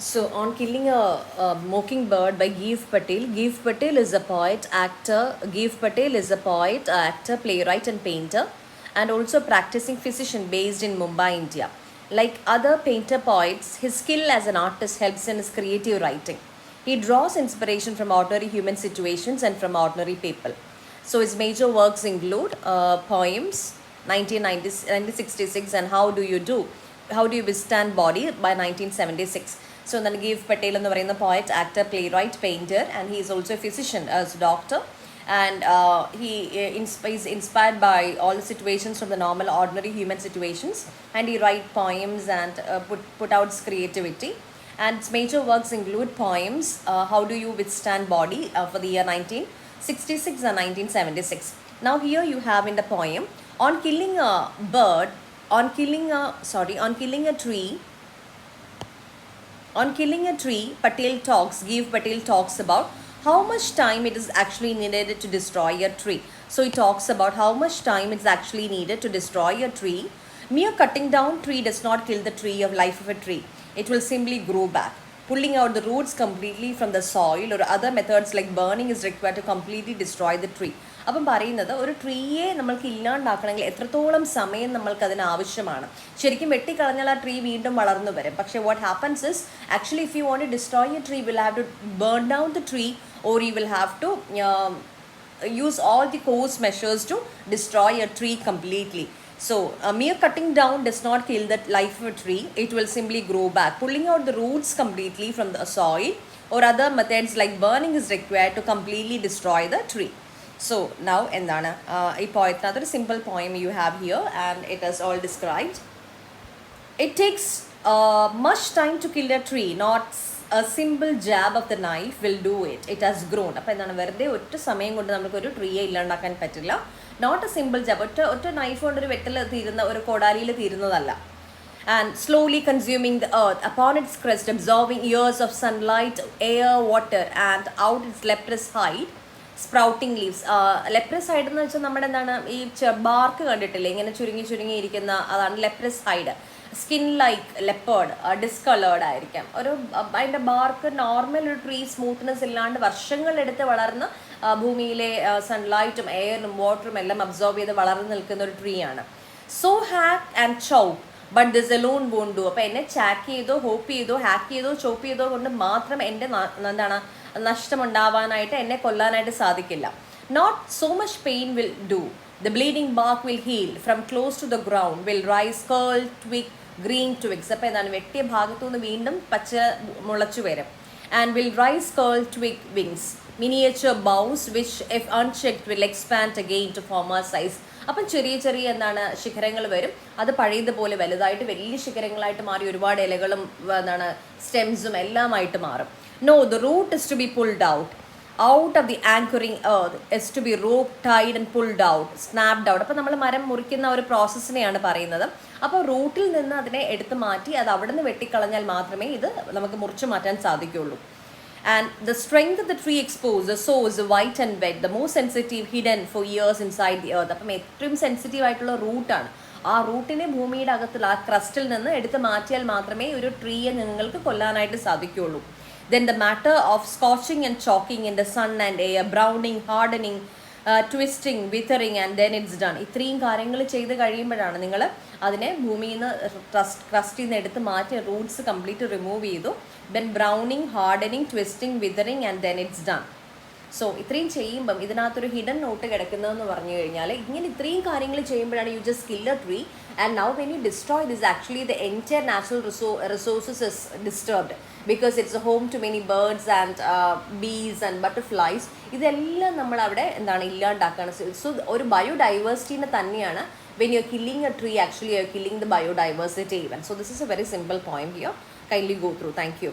So, on Killing a Mockingbird by Giv Patel. Giv Patel is a poet, actor. Giv Patel is a poet, actor, playwright, and painter, and also practicing physician based in Mumbai, India. Like other painter poets, his skill as an artist helps in his creative writing. He draws inspiration from ordinary human situations and from ordinary people. So, his major works include poems, 1966, and How Do You Do? How Do You Withstand Body by 1976. So then Giv Patel എന്ന് പറയുന്ന poet, actor, playwright, painter, and he is also a physician as a doctor. And he is inspired by all the situations from the normal, ordinary human situations. And he write poems and put out his creativity. And its major works include poems, How Do You Withstand Body for the year 1966 and 1976. Now here you have in the poem, on killing a bird, on killing a tree, Giv Patel talks about how much time it is actually needed to destroy a tree. So he talks about how much time is actually needed to destroy a tree. Mere cutting down tree does not kill the tree of life of a tree. It will simply grow back. Pulling out the roots completely from the soil or other methods like burning is required to completely destroy the tree. അപ്പം പറയുന്നത് ഒരു ട്രീയെ നമ്മൾക്ക് ഇല്ലാണ്ടാക്കണമെങ്കിൽ എത്രത്തോളം സമയം നമ്മൾക്ക് അതിന് ആവശ്യമാണ്. ശരിക്കും വെട്ടിക്കളഞ്ഞാൽ ആ ട്രീ വീണ്ടും വളർന്നു വരും. പക്ഷേ what happens is actually if you want to destroy a tree will have to burn down the tree or you will have to use all the course measures to destroy a tree completely. So, a mere cutting down does not kill the life of a tree. It will simply grow back. Pulling out the roots completely from the soil or other methods like burning is required to completely destroy the tree. So, now endana ee poetnathu oru simple poem you have here and it is all described. It takes much time to kill a tree, not a simple jab of the knife will do it. It has grown. അപ്പോൾ എന്താണ് വെറുതെ ഒറ്റ സമയം കൊണ്ട് നമുക്കൊരു ട്രീയെ ഇല്ലാണ്ടാക്കാൻ പറ്റില്ല. Not A simple jab, ഒറ്റ knife കൊണ്ട് ഒരു വെട്ടൽ തീരുന്ന ഒരു കോടാലിയിൽ തീരുന്നതല്ല. And slowly consuming the earth upon its crest, absorbing years of sunlight, air, water, and out its leprous hide, sprouting leaves. Leprous hide എന്ന് വെച്ചാൽ നമ്മുടെ എന്താണ് ഈ ബാർക്ക് കണ്ടിട്ടില്ലേ, ഇങ്ങനെ ചുരുങ്ങി ഇരിക്കുന്ന, അതാണ് leprous hide. Skin like leopard, discoloured ആയിരിക്കാം. ഒരു അതിൻ്റെ ബാർക്ക് നോർമൽ ഒരു ട്രീ സ്മൂത്ത്നെസ് ഇല്ലാണ്ട് വർഷങ്ങളെടുത്ത് വളർന്ന് ഭൂമിയിലെ സൺലൈറ്റും എയറും വാട്ടറും എല്ലാം അബ്സോർബ് ചെയ്ത് വളർന്നു നിൽക്കുന്ന ഒരു ട്രീ ആണ്. So hack and chop but this alone won't do. അപ്പോൾ എന്നെ ചാക്ക് ചെയ്തോ, ഹോപ്പ് ചെയ്തോ, ഹാക്ക് ചെയ്തോ, ചോപ്പ് ചെയ്തോ കൊണ്ട് മാത്രം എൻ്റെ എന്താണ് നഷ്ടമുണ്ടാവാനായിട്ട്, എന്നെ കൊല്ലാനായിട്ട് സാധിക്കില്ല. Not so much pain will do. The bleeding bark will heal from close to the ground, will rise curl, twig, green twigs. അപ്പോൾ എന്താണ് വെട്ടിയ ഭാഗത്തു നിന്ന് വീണ്ടും പച്ച മുളച്ചു വരും. And will rise curl, twig, wings, miniature boughs which if unchecked will expand again to former size. അപ്പം ചെറിയ എന്താണ് ശിഖരങ്ങൾ വരും, അത് പഴയതുപോലെ വലുതായിട്ട് വലിയ ശിഖരങ്ങളായിട്ട് മാറി ഒരുപാട് ഇലകളും എന്താണ് സ്റ്റെംസും എല്ലാമായിട്ട് മാറും. No, the root is to be pulled out of the anchoring earth is to be roped, tied and pulled out, snapped out. അപ്പോൾ നമ്മൾ മരം മുറിക്കുന്ന ഒരു പ്രോസസ്സിനെയാണ് പറയുന്നത്. അപ്പോൾ റൂട്ടിൽ നിന്ന് അതിനെ എടുത്ത് മാറ്റി അത് അവിടെ നിന്ന് വെട്ടിക്കളഞ്ഞാൽ മാത്രമേ ഇത് നമുക്ക് മുറിച്ച് മാറ്റാൻ സാധിക്കുകയുള്ളൂ. And the strength of the tree exposed, the source, white and wet, the most sensitive, hidden for years inside the earth. അപ്പം ഏറ്റവും സെൻസിറ്റീവ് ആയിട്ടുള്ള റൂട്ടാണ്. ആ റൂട്ടിനെ ഭൂമിയുടെ അകത്തുള്ള ആ ക്രസ്റ്റിൽ നിന്ന് എടുത്ത് മാറ്റിയാൽ മാത്രമേ ഒരു ട്രീയെ നിങ്ങൾക്ക് കൊല്ലാനായിട്ട് സാധിക്കുകയുള്ളൂ. Then the matter of scorching and choking in the sun and air, browning, hardening, twisting, withering and then it's done. ഇത്രയും കാര്യങ്ങൾ ചെയ്ത് കഴിയുമ്പോഴാണ് നിങ്ങൾ അതിനെ ഭൂമിയിൽ നിന്ന് ക്രസ്റ്റിൽ നിന്ന് എടുത്ത് മാറ്റി റൂട്ട്സ് കംപ്ലീറ്റ് റിമൂവ് ചെയ്തു. then browning, hardening, twisting, withering and then it's done. So ഇത്രയും ചെയ്യുമ്പം ഇതിനകത്തൊരു ഹിഡൻ നോട്ട് കിടക്കുന്നതെന്ന് പറഞ്ഞു കഴിഞ്ഞാൽ ഇങ്ങനെ ഇത്രയും കാര്യങ്ങൾ ചെയ്യുമ്പോഴാണ് you just kill a tree and now when you destroy this actually the entire natural resources is disturbed because it's a home to many birds and bees and butterflies. ഇതെല്ലാം നമ്മളവിടെ എന്താണ് ഇല്ലാണ്ടാക്കുകയാണ്. So ഒരു ബയോഡൈവേഴ്സിറ്റീനെ തന്നെയാണ് when you're killing a tree, actually you're killing the biodiversity even. So this is a very simple poem here. Kindly go through. Thank you.